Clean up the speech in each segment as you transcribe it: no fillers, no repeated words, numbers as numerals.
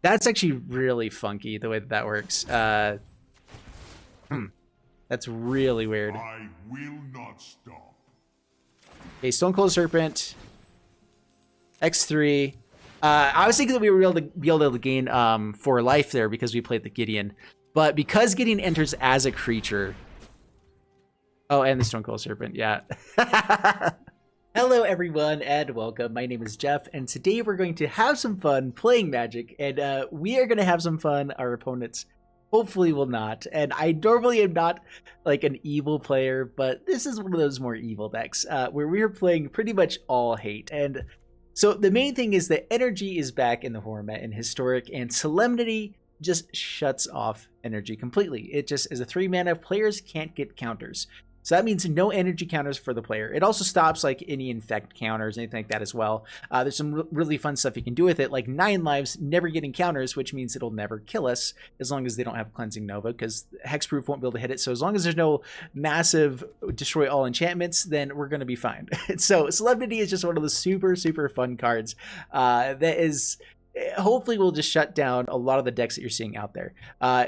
That's actually really funky the way that works. That's really weird. I will not stop. Okay, Stone Cold Serpent, X3. I was thinking that we were able to gain 4 life there because we played the Gideon, but because Gideon enters as a creature. Oh, and the Stone Cold Serpent, yeah. Hello, everyone, and welcome. My name is Jeff, and today we're going to have some fun playing Magic, and we are going to have some fun. Our opponents hopefully will not, and I normally am not like an evil player, but this is one of those more evil decks where we are playing pretty much all hate. And so the main thing is that energy is back in the format in Historic, and Solemnity just shuts off energy completely. It just is a 3-mana, players can't get counters. So that means no energy counters for the player. It also stops like any infect counters, anything like that as well. There's some really fun stuff you can do with it, like 9 lives, never getting counters, which means it'll never kill us as long as they don't have Cleansing Nova, because Hexproof won't be able to hit it. So as long as there's no massive destroy all enchantments, then we're going to be fine. So Solemnity is just one of the super, super fun cards that is... hopefully we'll just shut down a lot of the decks that you're seeing out there.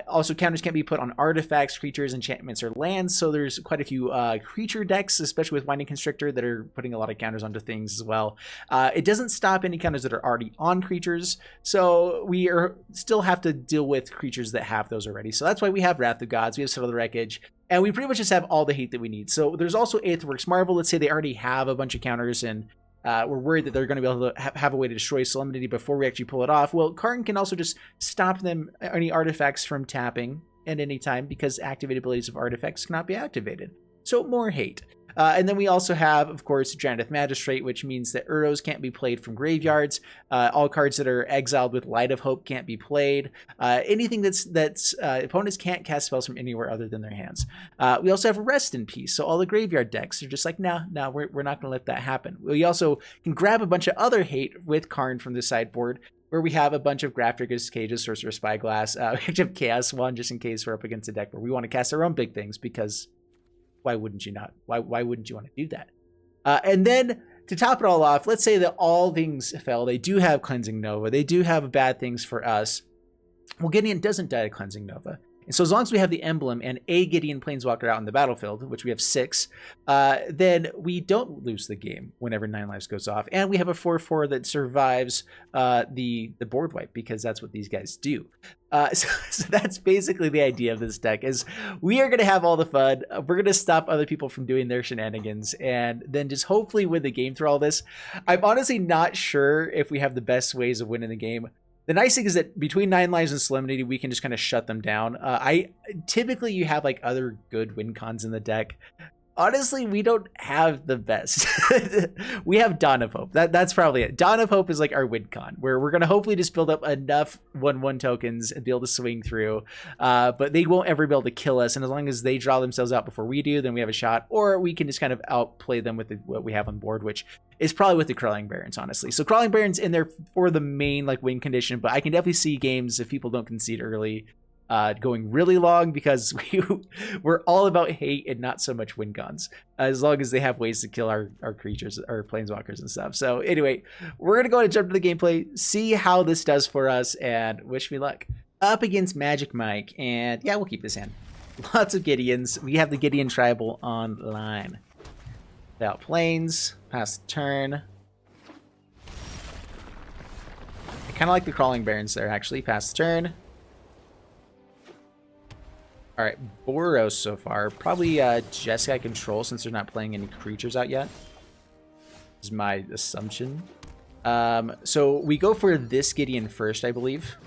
Also, counters can't be put on artifacts, creatures, enchantments, or lands, so there's quite a few creature decks, especially with Winding Constrictor, that are putting a lot of counters onto things as well. It doesn't stop any counters that are already on creatures, so we still have to deal with creatures that have those already. So that's why we have Wrath of Gods, we have Settle the Wreckage, and we pretty much just have all the hate that we need. So there's also Aetherworks Marvel. Let's say they already have a bunch of counters, and we're worried that they're going to be able to have a way to destroy Solemnity before we actually pull it off. Well, Karn can also just stop them, any artifacts from tapping at any time, because activated abilities of artifacts cannot be activated. So more hate. And then we also have, of course, Janeth Magistrate, which means that Uros can't be played from graveyards. All cards that are exiled with Light of Hope can't be played. Anything that's opponents can't cast spells from anywhere other than their hands. We also have Rest in Peace. So all the graveyard decks are just like, no, we're not going to let that happen. We also can grab a bunch of other hate with Karn from the sideboard, where we have a bunch of Grafdigger's Cages, Sorcerer's Spyglass. We actually have Chaos Wand just in case we're up against a deck where we want to cast our own big things, because why wouldn't you not? Why wouldn't you want to do that? And then to top it all off, let's say that all things fell. They do have Cleansing Nova. They do have bad things for us. Well, Gideon doesn't die to Cleansing Nova. And so as long as we have the emblem and a Gideon Planeswalker out in the battlefield, which we have 6, then we don't lose the game whenever 9 lives goes off. And we have a 4/4 that survives the board wipe, because that's what these guys do. So that's basically the idea of this deck, is we are going to have all the fun. We're going to stop other people from doing their shenanigans, and then just hopefully win the game through all this. I'm honestly not sure if we have the best ways of winning the game. The nice thing is that between 9 lives and Solemnity, we can just kind of shut them down. Typically you have like other good win cons in the deck. Honestly, we don't have the best. We have Dawn of Hope. That's probably it. Dawn of Hope is like our win con, where we're going to hopefully just build up enough 1/1 tokens and be able to swing through. But they won't ever be able to kill us. And as long as they draw themselves out before we do, then we have a shot. Or we can just kind of outplay them with what we have on board, which is probably with the Crawling Barrens, honestly. So Crawling Barrens in there for the main like win condition, but I can definitely see games, if people don't concede early, going really long, because we're all about hate and not so much win cons, as long as they have ways to kill our creatures, our planeswalkers and stuff. So anyway, we're gonna go ahead and jump to the gameplay, see how this does for us, and wish me luck. Up against Magic Mike, and yeah, we'll keep this hand. Lots of Gideons. We have the Gideon Tribal online. Without planes, pass the turn. I kind of like the Crawling Barrens there, actually. Pass the turn. All right, Boros so far. Probably Jeskai Control, since they're not playing any creatures out yet, is my assumption. So we go for this Gideon first, I believe.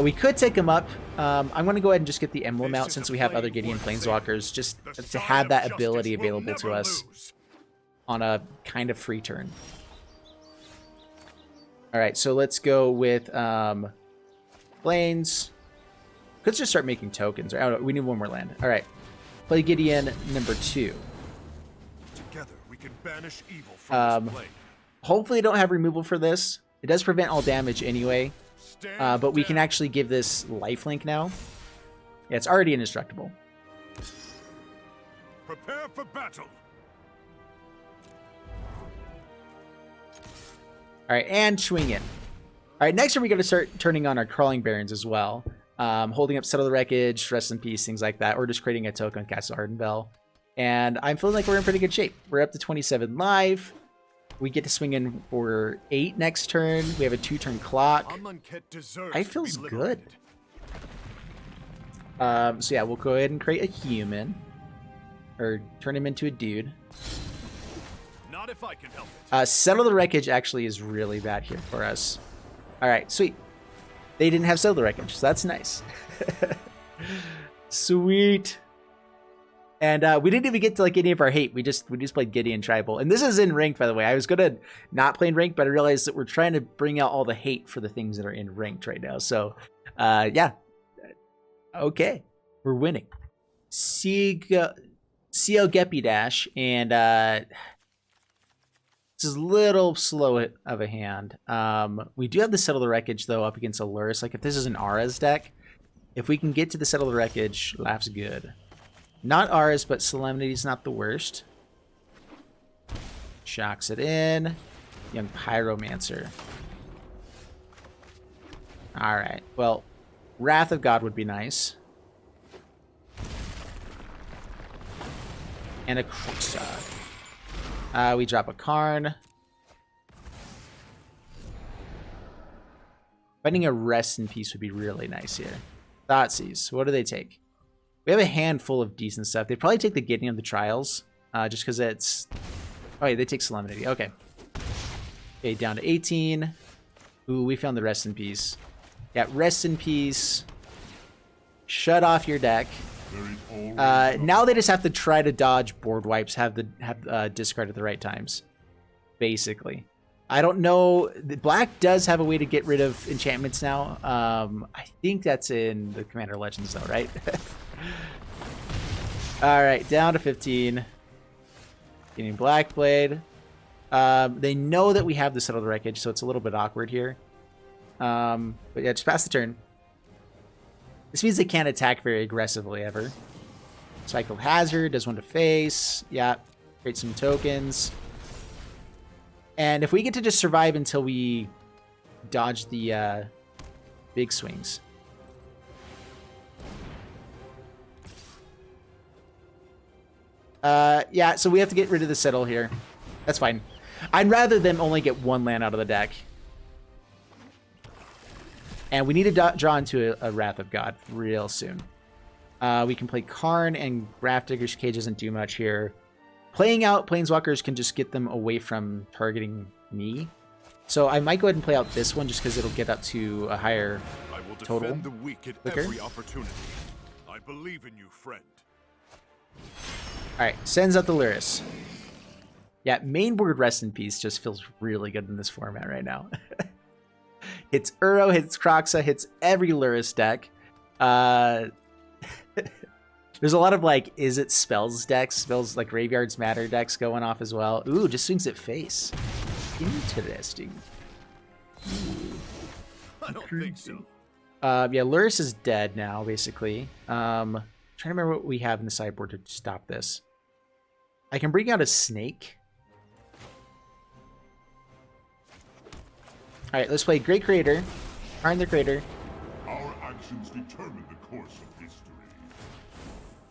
We could take him up. I'm going to go ahead and just get the emblem out, since we have other Gideon Planeswalkers, just to have that ability available to us on a kind of free turn. All right, so let's go with Plains. Let's just start making tokens. Oh, we need one more land. All right. Play Gideon number 2. Together we can banish evil from this plane. Hopefully I don't have removal for this. It does prevent all damage anyway. But we can actually give this lifelink now. Yeah, it's already indestructible. Prepare for battle. All right, and swing in. All right, next we're going to start turning on our crawling barons as well. Holding up Settle the Wreckage, Rest in Peace, things like that, or just creating a token with Castle Ardenbell. And I'm feeling like we're in pretty good shape. We're up to 27 live. We get to swing in for 8 next turn. We have a 2-turn clock. I feels good. So yeah, we'll go ahead and create a human. Or turn him into a dude. Not if I can help it. Settle the Wreckage actually is really bad here for us. Alright, sweet. They didn't have Settle the Wreckage, so that's nice. Sweet. And we didn't even get to like any of our hate. We just played Gideon Tribal. And this is in ranked, by the way. I was gonna not play in ranked, but I realized that we're trying to bring out all the hate for the things that are in ranked right now. So yeah. Okay. We're winning. CO Geppy Dash, and this is a little slow of a hand. We do have the Settle the Wreckage though up against Aluris. Like if this is an Aura's deck, if we can get to the Settle the Wreckage, laugh's good. Not ours, but Solemnity's not the worst. Shocks it in. Young Pyromancer. Alright, well, Wrath of God would be nice. And a Kruxa. We drop a Karn. Finding a Rest in Peace would be really nice here. Thoughtseize. What do they take? We have a handful of decent stuff. They probably take the Gideon of the Trials, just because it's... Oh, yeah, they take Solemnity. Okay. Okay, down to 18. Ooh, we found the Rest in Peace. Yeah, Rest in Peace. Shut off your deck. Now they just have to try to dodge board wipes, have discard at the right times, basically. I don't know. Black does have a way to get rid of enchantments now. I think that's in the Commander Legends, though, right? All right, down to 15. Getting Black Blade. They know that we have the Settle the Wreckage, so it's a little bit awkward here. But yeah, just pass the turn. This means they can't attack very aggressively ever. Cycle Hazard, does one to face. Yeah, create some tokens. And if we get to just survive until we dodge the big swings. Yeah, so we have to get rid of the Settle here. That's fine. I'd rather them only get 1 land out of the deck. And we need to draw into a Wrath of God real soon. We can play Karn, and Grafdigger's Cage doesn't do much here. Playing out Planeswalkers can just get them away from targeting me. So I might go ahead and play out this one just because it'll get up to a higher total. Defend the weak at every opportunity. I believe in you, friend. Alright, sends out the Luris. Yeah, main board Rest in Peace just feels really good in this format right now. Hits Uro, hits Kroxa, hits every Luris deck. There's a lot of like, is it spells decks? Spells like Graveyards Matter decks going off as well. Ooh, just swings at face. Interesting. Ooh. I don't think so. Yeah, Luris is dead now, basically. Trying to remember what we have in the sideboard to stop this. I can bring out a snake. Alright, let's play Great Creator. Harm the Creator. Our actions determine the course of history.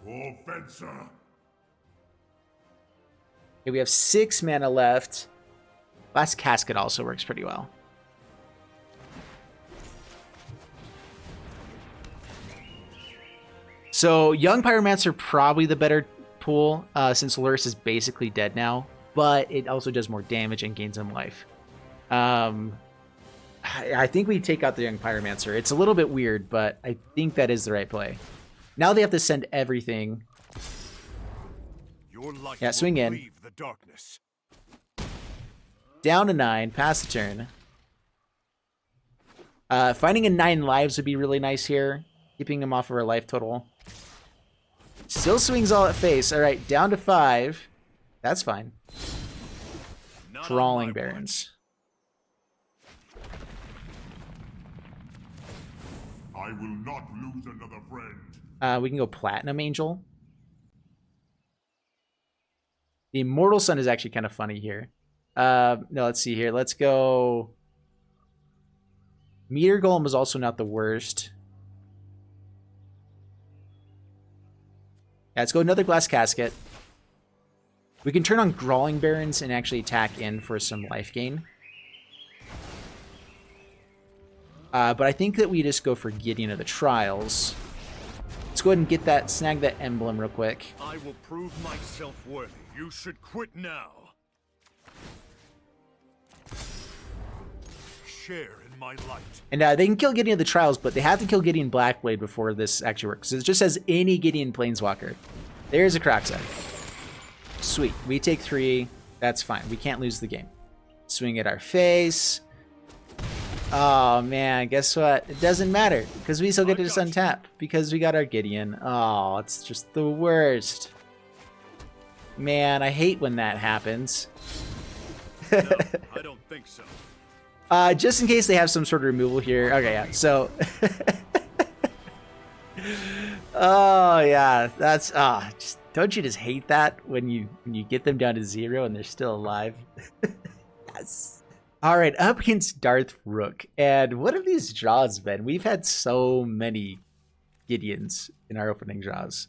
Offensa. Okay, we have 6 mana left. Last Casket also works pretty well. So, Young Pyromancer probably the better pool, since Luris is basically dead now, but it also does more damage and gains him life. I think we take out the Young Pyromancer. It's a little bit weird, but I think that is the right play. Now they have to send everything. Yeah, swing in. The darkness. Down to 9, pass the turn. Finding a 9 lives would be really nice here. Keeping him off of our life total. Still swings all at face. All right, down to 5. That's fine. Crawling Barons. I will not lose another friend. We can go Platinum Angel. The Immortal Sun is actually kind of funny here. No, let's see here. Let's go Meteor Golem is also not the worst. Yeah, let's go another Glass Casket. We can turn on Grawling Barons and actually attack in for some life gain. But I think that we just go for Gideon of the Trials. Let's go ahead and get that, snag that emblem real quick. I will prove myself worthy. You should quit now. Share in my light. And they can kill Gideon of the Trials, but they have to kill Gideon Blackblade before this actually works. So it just says any Gideon Planeswalker. There's a Crocside. Sweet. We take 3. That's fine. We can't lose the game. Swing at our face. Oh, man. Guess what? It doesn't matter because we still get to just untap because we got our Gideon. Oh, it's just the worst. Man, I hate when that happens. No, I don't think so. Just in case they have some sort of removal here. Okay, yeah. So, oh yeah, that's just don't you just hate that when you get them down to 0 and they're still alive? Yes. All right, up against Darth Rook, and what have these draws been? We've had so many Gideons in our opening draws.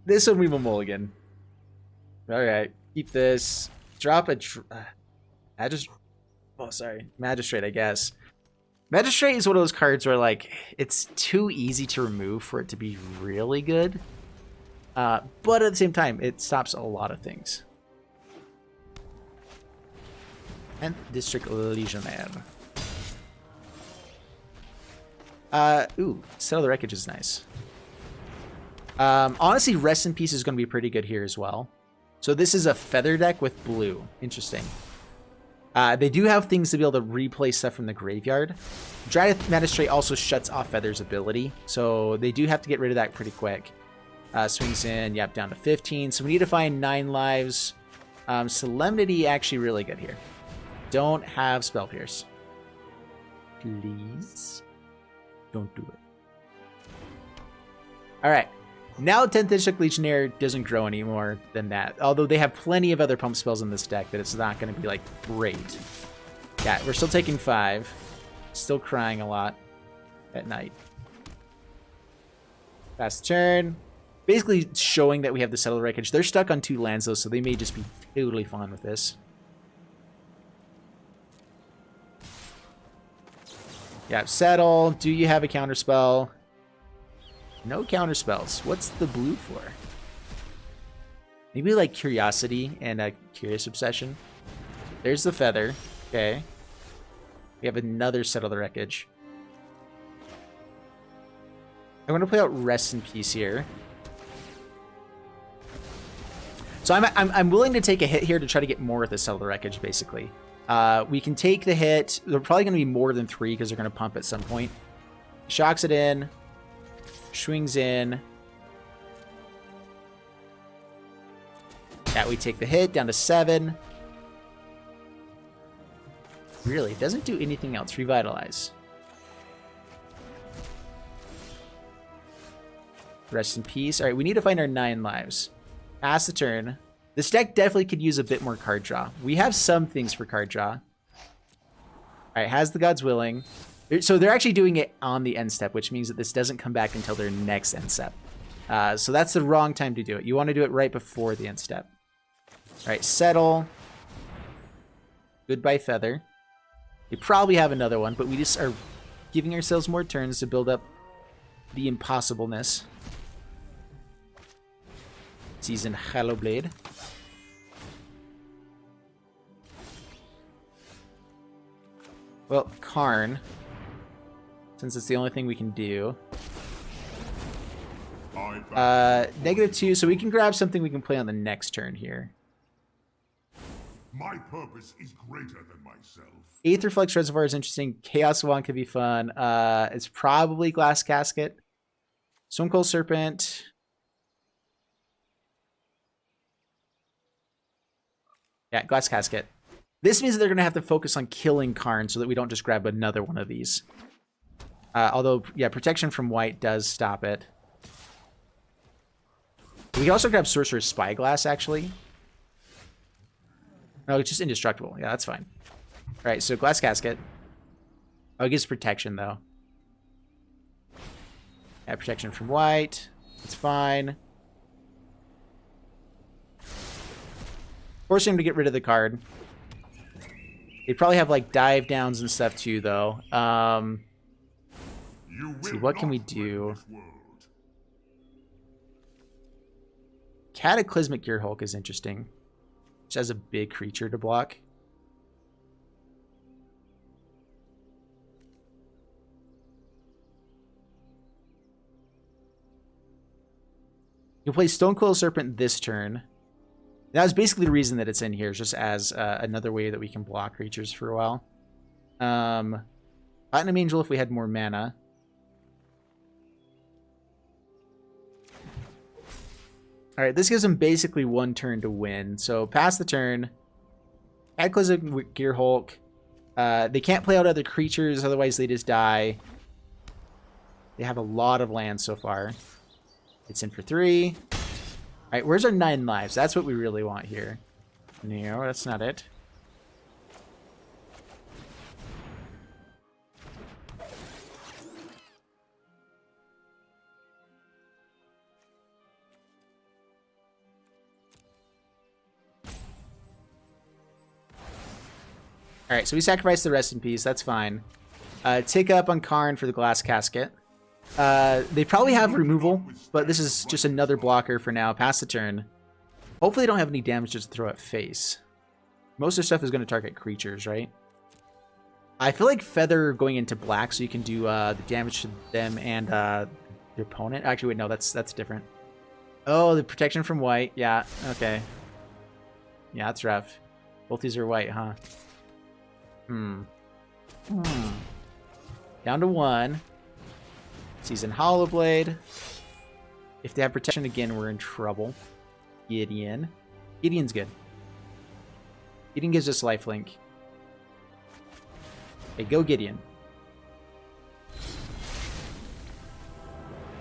This one we will mulligan. All right, keep this. Drop a. Magistrate, I guess. Magistrate is one of those cards where, like, it's too easy to remove for it to be really good. But at the same time, it stops a lot of things. And District Legionnaire. Ooh, Settle the Wreckage is nice. Honestly, Rest in Peace is going to be pretty good here as well. So this is a feather deck with blue. Interesting. They do have things to be able to replay stuff from the graveyard. Dryad Magistrate also shuts off Feather's ability, so they do have to get rid of that pretty quick. Swings in, yep, down to 15. So we need to find 9 lives. Solemnity actually really good here. Don't have Spell Pierce. Please. Don't do it. Alright. Now 10th District Legionnaire doesn't grow anymore than that. Although they have plenty of other pump spells in this deck that it's not going to be, like, great. Yeah, we're still taking 5. Still crying a lot at night. Fast turn. Basically showing that we have the Settle Wreckage. They're stuck on 2 lands, though, so they may just be totally fine with this. Yeah, Settle. Do you have a counterspell? No counter spells. What's the blue for? Maybe like Curiosity and a Curious Obsession. There's the Feather. Okay. We have another Settle the Wreckage. I'm going to play out Rest in Peace here. So I'm willing to take a hit here to try to get more with the Settle the Wreckage, basically. We can take the hit. They're probably going to be more than 3 because they're going to pump at some point. Shocks it in. Swings in. Yeah, we take the hit down to 7. Really, it doesn't do anything else. Revitalize. Rest in Peace. All right, we need to find our 9 lives. Pass the turn. This deck definitely could use a bit more card draw. We have some things for card draw. All right, has the Gods Willing. So they're actually doing it on the end step, which means that this doesn't come back until their next end step. So that's the wrong time to do it. You want to do it right before the end step. All right, Settle. Goodbye Feather. They probably have another one, but we just are giving ourselves more turns to build up the impossibleness. Season Hallowblade. Well, Karn. Since it's the only thing we can do. -2, so we can grab something we can play on the next turn here. My purpose is greater than myself. Aetherflux Reservoir is interesting. Chaos Wand could be fun. It's probably Glass Casket. Stone Cold Serpent. Yeah, Glass Casket. This means that they're going to have to focus on killing Karn so that we don't just grab another one of these. Although, yeah, Protection from White does stop it. We can also grab Sorcerer's Spyglass, actually. No, it's just indestructible. Yeah, that's fine. All right, so Glass Casket. Oh, it gives protection, though. Yeah, protection from white. It's fine. Forcing him to get rid of the card. They probably have, like, dive downs and stuff, too, though. Let's see, what can we do? Cataclysmic Gear Hulk is interesting. Which has a big creature to block. You play Stonecoil Serpent this turn. That was basically the reason that it's in here, just as another way that we can block creatures for a while. Platinum Angel if we had more mana. Alright, this gives them basically one turn to win. So pass the turn. Cataclysmic Gear Hulk. They can't play out other creatures, otherwise they just die. They have a lot of land so far. It's in for 3. Alright, where's our 9 lives? That's what we really want here. No, that's not it. Alright, so we sacrificed the Rest in Peace. That's fine. Tick up on Karn for the Glass Casket. They probably have removal, but this is just another blocker for now. Pass the turn. Hopefully they don't have any damage to throw at face. Most of their stuff is going to target creatures, right? I feel like Feather going into black so you can do the damage to them and your opponent. Actually, wait, no, that's different. Oh, the protection from white. Yeah, okay. Yeah, that's rough. Both these are white, huh? Down to 1. Season Hollow Blade. If they have protection again, we're in trouble. Gideon. Gideon's good. Gideon gives us lifelink. Hey, go Gideon.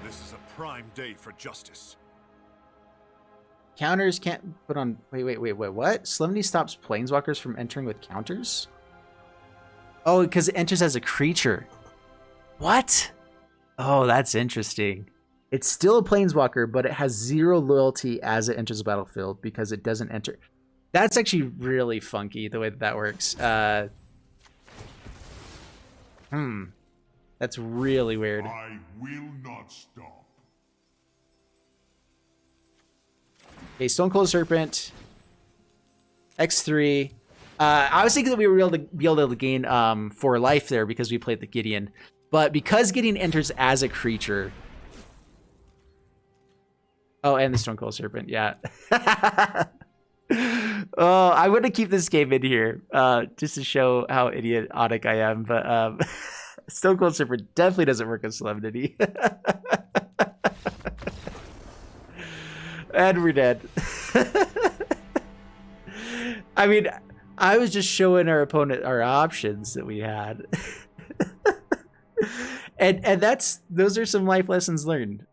This is a prime day for justice. Counters can't put on... Wait, what? Solemnity stops Planeswalkers from entering with counters? Oh, because it enters as a creature. What? Oh, that's interesting. It's still a Planeswalker, but it has 0 loyalty as it enters the battlefield because it doesn't enter. That's actually really funky, the way that works. That's really weird. I will not stop. Okay, Stonecoil Serpent. X3. I was thinking that we were be able to gain 4 life there because we played the Gideon. But because Gideon enters as a creature... Oh, and the Stonecoil Serpent, yeah. Oh, I want to keep this game in here just to show how idiotic I am. But Stonecoil Serpent definitely doesn't work with Solemnity. And we're dead. I mean, I was just showing our opponent our options that we had. And those are some life lessons learned.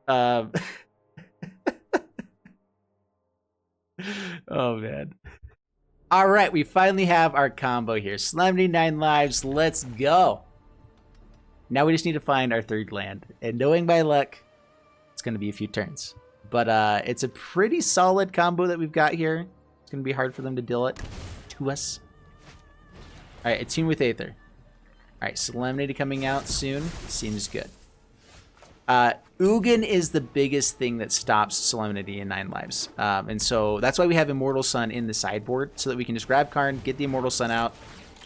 Oh man. All right, we finally have our combo here. Solemnity, 9 lives. Let's go. Now we just need to find our 3rd land. And knowing by luck, it's going to be a few turns. But it's a pretty solid combo that we've got here. It's going to be hard for them to deal it to us. All right, attune with Aether. All right, Solemnity coming out soon. Seems good. Ugin is the biggest thing that stops Solemnity in 9 lives. And so that's why we have Immortal Sun in the sideboard, so that we can just grab Karn, get the Immortal Sun out,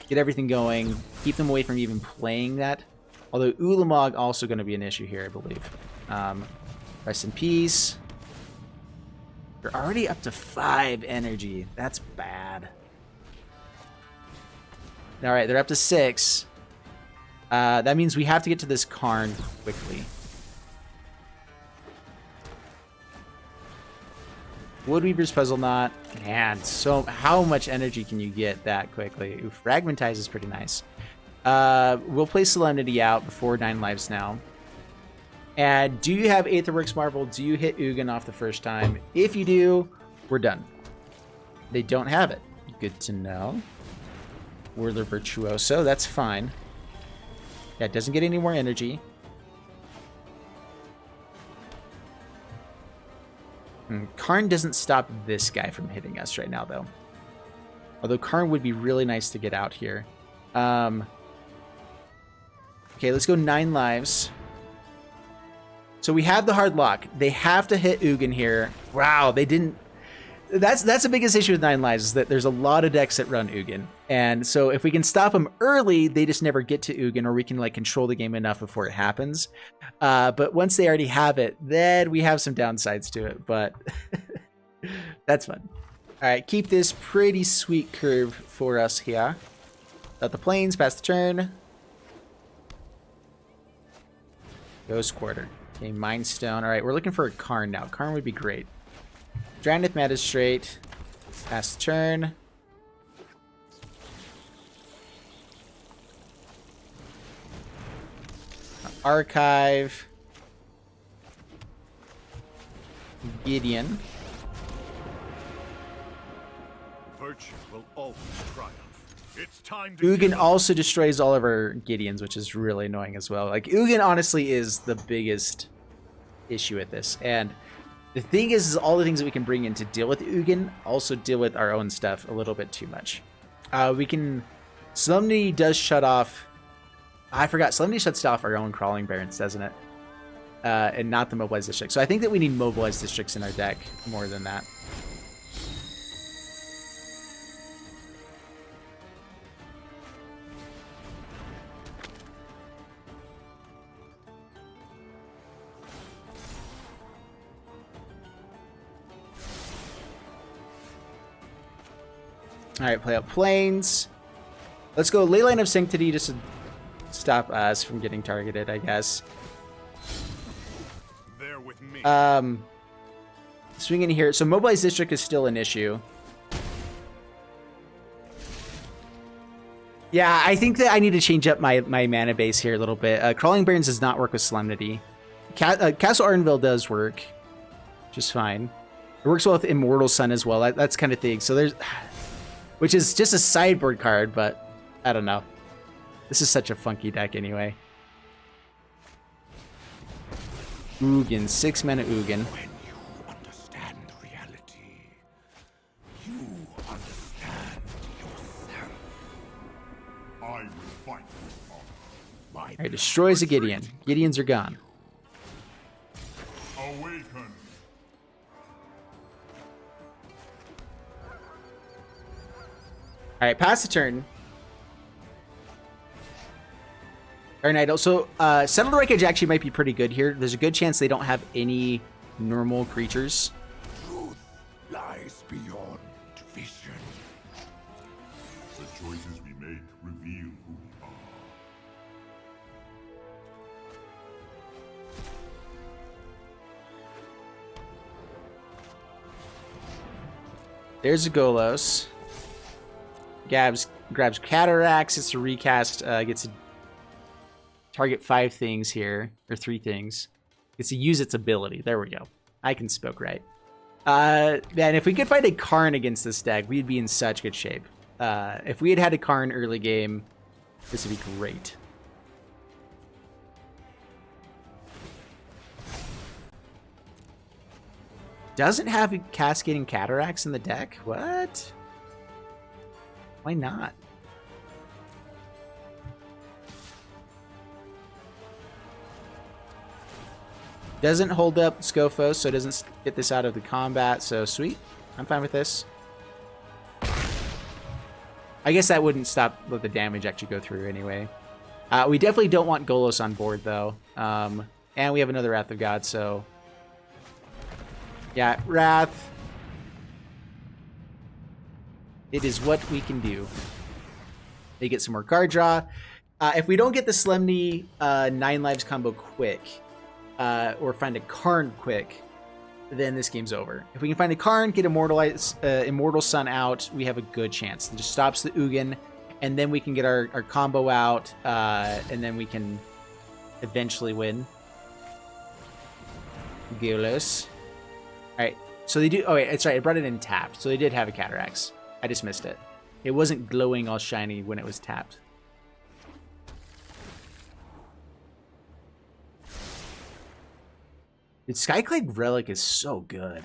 get everything going, keep them away from even playing that. Although Ulamog also going to be an issue here, I believe. Rest in peace. They're already up to 5 energy. That's bad. All right, they're up to 6. That means we have to get to this Karn quickly. Woodweaver's Puzzle Knot. Man, so how much energy can you get that quickly? Ooh, Fragmentize is pretty nice. We'll play Solemnity out before 9 lives now. And do you have Aetherworks Marvel? Do you hit Ugin off the first time? If you do, we're done. They don't have it. Good to know. Whirler Virtuoso, that's fine. Yeah, it doesn't get any more energy. Karn doesn't stop this guy from hitting us right now, though. Although Karn would be really nice to get out here. Okay, let's go 9 lives. So we have the hard lock. They have to hit Ugin here. Wow, they didn't. That's the biggest issue with 9 lives, is that there's a lot of decks that run Ugin. And so if we can stop them early, they just never get to Ugin, or we can like control the game enough before it happens. But once they already have it, then we have some downsides to it, but that's fun. All right, keep this pretty sweet curve for us here. Out the plains, pass the turn. Ghost Quarter. Okay, Mind Stone. All right, we're looking for a Karn now. Karn would be great. Drannith Magistrate. Pass the turn. Archive. Gideon. Virtue will always triumph. It's time to Ugin also destroys all of our Gideons, which is really annoying as well. Like, Ugin honestly is the biggest issue with this. And the thing is all the things that we can bring in to deal with Ugin also deal with our own stuff a little bit too much. We can... Solemnity does shut off... I forgot. Solemnity shuts off our own Crawling Barrens, doesn't it? And not the Mobilized District. So I think that we need Mobilized Districts in our deck more than that. All right, play up Plains. Let's go Leyline of Sanctity just to stop us from getting targeted, I guess. There with me. Swing in here. So Mobilized District is still an issue. Yeah, I think that I need to change up my mana base here a little bit. Crawling Barrens does not work with Solemnity. Castle Ardenville does work just fine. It works well with Immortal Sun as well. That's kind of thing. So there's... Which is just a sideboard card, but I don't know. This is such a funky deck anyway. Ugin, 6 mana Ugin. When you understand reality, you understand yourself. I will fight with honor. Alright, destroys a Gideon. Gideons are gone. Awaken. Alright, pass the turn. Iron Idol. So, Settled Wreckage actually might be pretty good here. There's a good chance they don't have any normal creatures. Truth lies beyond vision. The choices we make reveal who we are. There's a Golos. Grabs Cataracts. It's a recast. Gets to target 5 things here, or 3 things. Gets to use its ability. There we go. I can spoke right. Man, if we could find a Karn against this deck, we'd be in such good shape. If we had a Karn early game, this would be great. Doesn't have Cascading Cataracts in the deck? What? Why not? Doesn't hold up Scophos, so it doesn't get this out of the combat, so sweet. I'm fine with this. I guess that wouldn't stop let the damage actually go through anyway. We definitely don't want Golos on board, though. And we have another Wrath of God, so... Yeah, Wrath. It is what we can do. They get some more card draw. If we don't get the Solemnity 9 lives combo quick, or find a Karn quick, then this game's over. If we can find a Karn, get Immortal Sun out, we have a good chance. It just stops the Ugin, and then we can get our combo out, and then we can eventually win. Golos. Alright, so they do... Oh, wait, it's right. I brought it in tapped, so they did have a Cataracts. I just missed it. It wasn't glowing all shiny when it was tapped. Dude, Skyclade Relic is so good.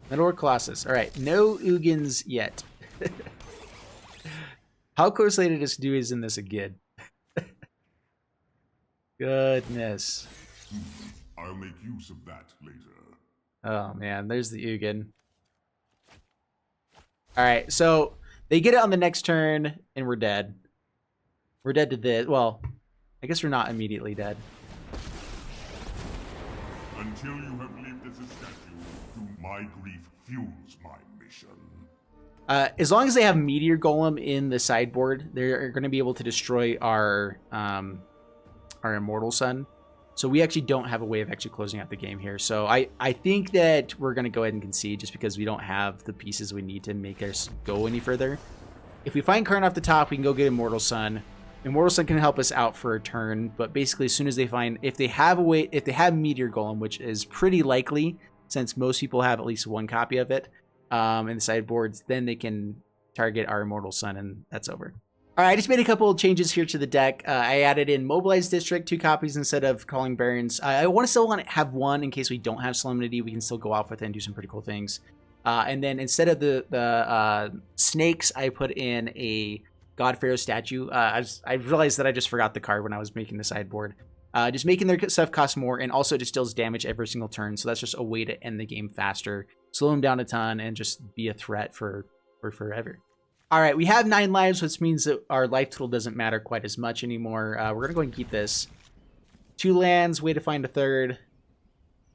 Metalwork Colossus. Alright, no Ugins yet. How close later to do is in this again? Goodness. I'll make use of that later. Oh man, there's the Ugin. Alright, so they get it on the next turn, and we're dead. We're dead to this. Well, I guess we're not immediately dead. Until you have lived as a statue, my grief fuels my mission. As long as they have Meteor Golem in the sideboard, they're going to be able to destroy our Immortal Sun. So we actually don't have a way of actually closing out the game here. So I think that we're going to go ahead and concede just because we don't have the pieces we need to make us go any further. If we find Karn off the top, we can go get Immortal Sun. Immortal Sun can help us out for a turn, but basically as soon as they find, if they have Meteor Golem, which is pretty likely since most people have at least one copy of it in the sideboards, then they can target our Immortal Sun, and that's over. All right, I just made a couple of changes here to the deck. I added in Mobilized District, 2 copies instead of Calling Barons. I want to still have one in case we don't have Solemnity. We can still go off with it and do some pretty cool things. And then instead of the snakes, I put in a God Pharaoh statue. I realized that I just forgot the card when I was making the sideboard. Just making their stuff cost more, and also just deals damage every single turn. So that's just a way to end the game faster, slow them down a ton, and just be a threat for forever. All right, we have 9 lives, which means that our life total doesn't matter quite as much anymore. We're going to go ahead and keep this. 2 lands, way to find a third.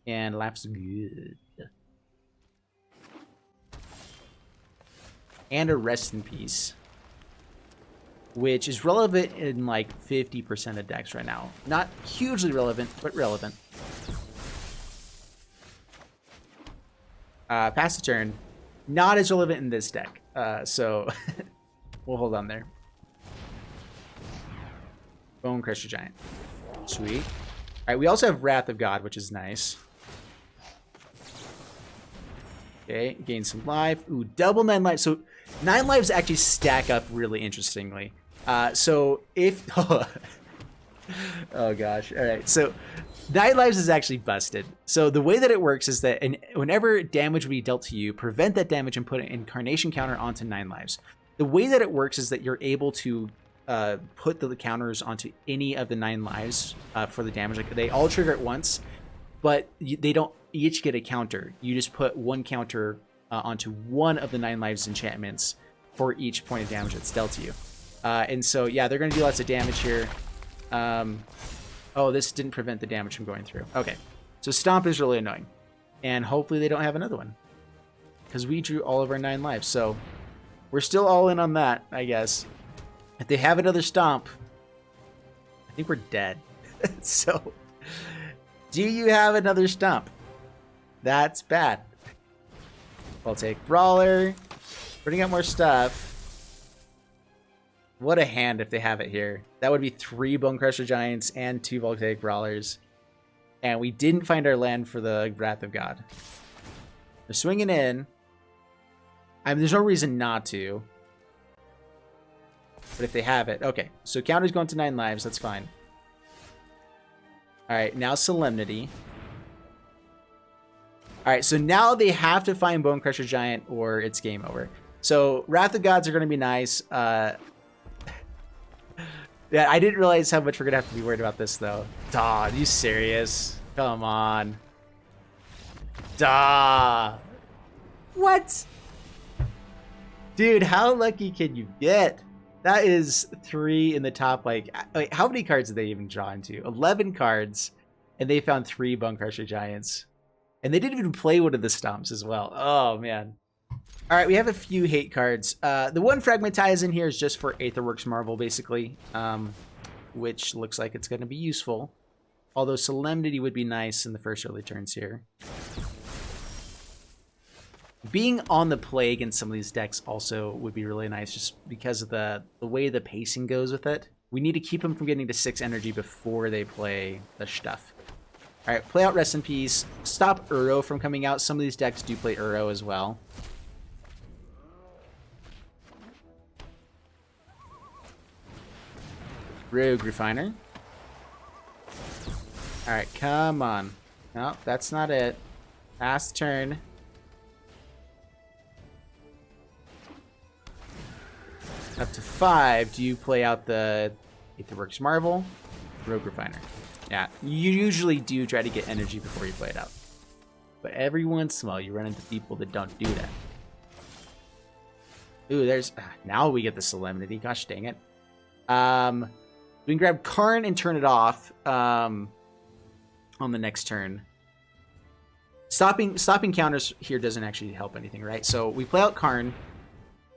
And life's good. And a Rest in Peace, which is relevant in like 50% of decks right now. Not hugely relevant, but relevant. Pass the turn. Not as relevant in this deck. So we'll hold on there. Bone Crusher Giant. Sweet. All right, we also have Wrath of God, which is nice. Okay, gain some life. Ooh, double 9 lives. So 9 lives actually stack up really interestingly. So if... oh gosh. All right, so 9 lives is actually busted. So the way that it works is that whenever damage will be dealt to you, prevent that damage and put an incarnation counter onto 9 lives. The way that it works is that you're able to put the counters onto any of the 9 lives for the damage. Like, they all trigger at once, but they don't each get a counter. You just put one counter onto one of the 9 lives enchantments for each point of damage that's dealt to you. And so, yeah, they're going to do lots of damage here. Oh, this didn't prevent the damage from going through. Okay, so Stomp is really annoying. And hopefully they don't have another one, because we drew all of our 9 lives. So we're still all in on that, I guess. If they have another Stomp, I think we're dead. So, do you have another Stomp? That's bad. I'll take Brawler. Putting out more stuff. What a hand if they have it here. That would be 3 Bone Crusher Giants and 2 Volcanic Brawlers. And we didn't find our land for the Wrath of God. They're swinging in. I mean, there's no reason not to. But if they have it... Okay, so counter's going to 9 lives. That's fine. Alright, now Solemnity. Alright, so now they have to find Bone Crusher Giant or it's game over. So Wrath of Gods are going to be nice. Yeah, I didn't realize how much we're going to have to be worried about this, though. Duh, are you serious? Come on. Duh. What? Dude, how lucky can you get? That is 3 in the top, like how many cards did they even draw into? 11 cards, and they found 3 Bone Crusher Giants. And they didn't even play one of the Stomps as well. Oh, man. All right, we have a few hate cards. The one Fragmentize in here is just for Aetherworks Marvel, basically, which looks like it's going to be useful. Although Solemnity would be nice in the first early turns here. Being on the play against some of these decks also would be really nice, just because of the way the pacing goes with it. We need to keep them from getting to 6 energy before they play the stuff. All right, play out Rest in Peace. Stop Uro from coming out. Some of these decks do play Uro as well. Rogue Refiner. All right, come on. No, that's not it. Last turn. Up to 5. Do you play out the Aetherworks Marvel? Rogue Refiner. Yeah, you usually do try to get energy before you play it out. But every once in a while, you run into people that don't do that. Ooh, there's... now we get the Solemnity. Gosh dang it. We can grab Karn and turn it off on the next turn. Stopping counters here doesn't actually help anything, right? So we play out Karn.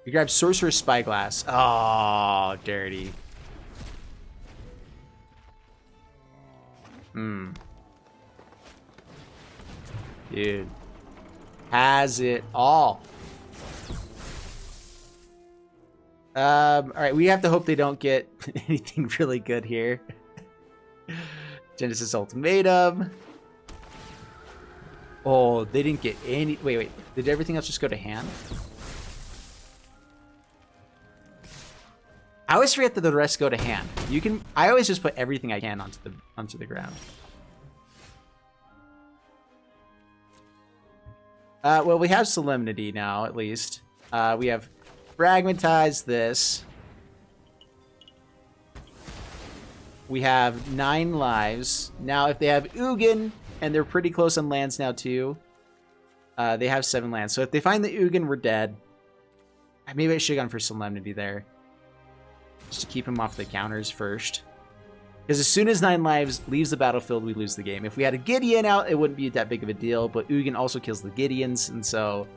We grab Sorcerer's Spyglass. Oh, dirty. Dude. Has it all. Alright, we have to hope they don't get anything really good here. Genesis Ultimatum. Oh, they didn't get any... Wait. Did everything else just go to hand? I always forget that the rest go to hand. I always just put everything I can onto the ground. Well, we have Solemnity now, at least. We have Fragmentize this. We have 9 lives. Now, if they have Ugin, and they're pretty close on lands now, too. They have 7 lands. So if they find the Ugin, we're dead. Maybe I should have gone for Solemnity there. Just to keep him off the counters first. Because as soon as 9 lives leaves the battlefield, we lose the game. If we had a Gideon out, it wouldn't be that big of a deal. But Ugin also kills the Gideons. And so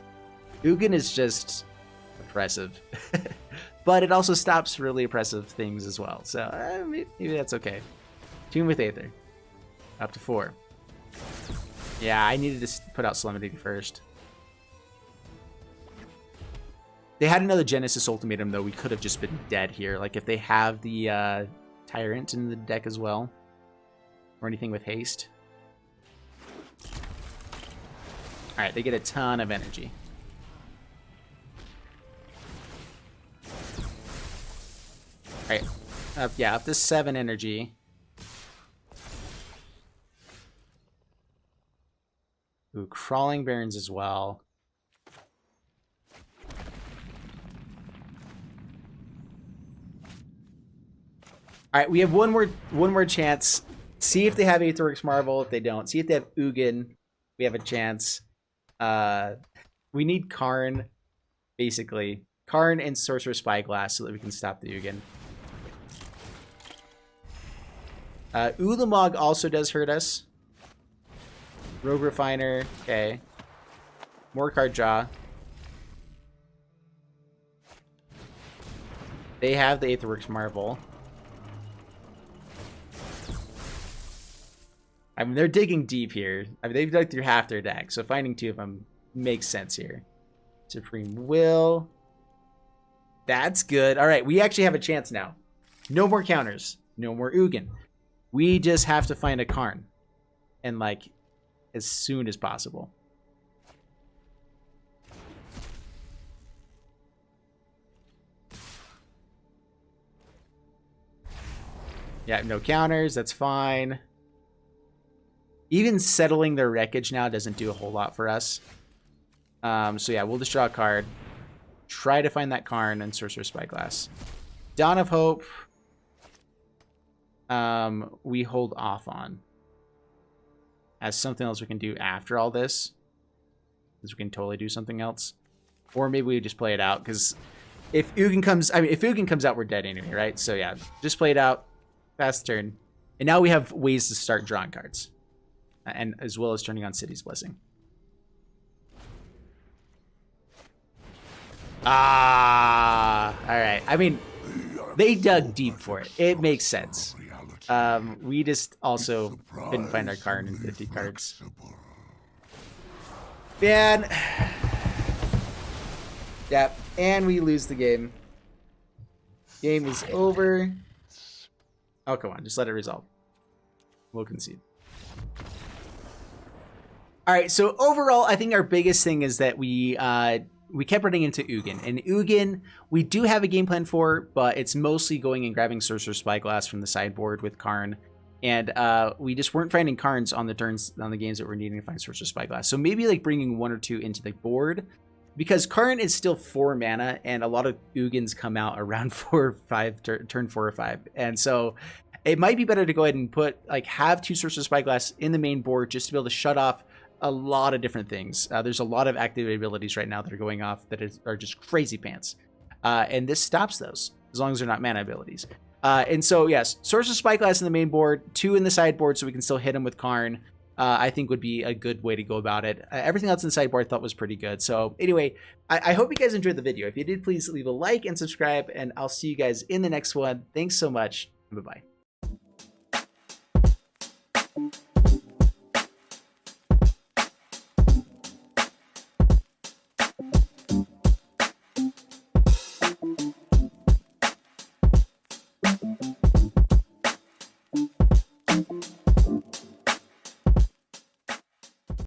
Ugin is just oppressive. But it also stops really oppressive things as well. So maybe that's okay. Tune with Aether. Up to 4. Yeah, I needed to put out Solemnity first. They had another Genesis Ultimatum, though. We could have just been dead here. Like, if they have the Tyrant in the deck as well. Or anything with haste. Alright, they get a ton of energy. Alright. Up to 7 energy. Ooh, Crawling Barrens as well. All right, we have one more chance. See if they have Aetherworks Marvel. If they don't, see if they have Ugin. We have a chance. We need Karn, basically. Karn and Sorcerer's Spyglass so that we can stop the Ugin. Ulamog also does hurt us. Rogue Refiner. Okay. More card draw. They have the Aetherworks Marvel. I mean, they're digging deep here. I mean, they've dug through half their deck, so finding 2 of them makes sense here. Supreme Will. That's good. All right, we actually have a chance now. No more counters. No more Ugin. We just have to find a Karn. And, like, as soon as possible. Yeah, no counters. That's fine. Even settling their wreckage now doesn't do a whole lot for us. So yeah, we'll just draw a card. Try to find that Karn and Sorcerer's Spyglass. Dawn of Hope. We hold off on. As something else we can do after all this. Because we can totally do something else. Or maybe we just play it out. Because if Ugin comes... I mean, if Ugin comes out, we're dead anyway, right? So yeah, just play it out. Fast turn. And now we have ways to start drawing cards. And as well as turning on City's Blessing. Ah, all right. I mean, they dug deep for it. It makes sense. We just also couldn't find our card in 50 cards. Man. Yeah, and we lose the game. Game is over. Oh, come on. Just let it resolve. We'll concede. All right, so overall, I think our biggest thing is that we kept running into Ugin. And Ugin, we do have a game plan for, but it's mostly going and grabbing Sorcerer's Spyglass from the sideboard with Karn And we just weren't finding Karns on the turns on the games that we're needing to find Sorcerer's Spyglass. So maybe like bringing 1 or 2 into the board, because Karn is still 4 mana, and a lot of Ugins come out around 4 or 5 turn 4 or 5, and so it might be better to go ahead and have 2 Sorcerer's Spyglass in the main board just to be able to shut off a lot of different things. There's a lot of activated abilities right now that are going off that are just crazy pants, and this stops those as long as they're not mana abilities. And so yes, Sorcerer's Spyglass in the main board, 2 in the sideboard, so we can still hit him with Karn. I think would be a good way to go about it. Everything else in the sideboard I thought was pretty good. So anyway, I hope you guys enjoyed the video. If you did, please leave a like and subscribe, and I'll see you guys in the next one. Thanks so much. Bye-bye.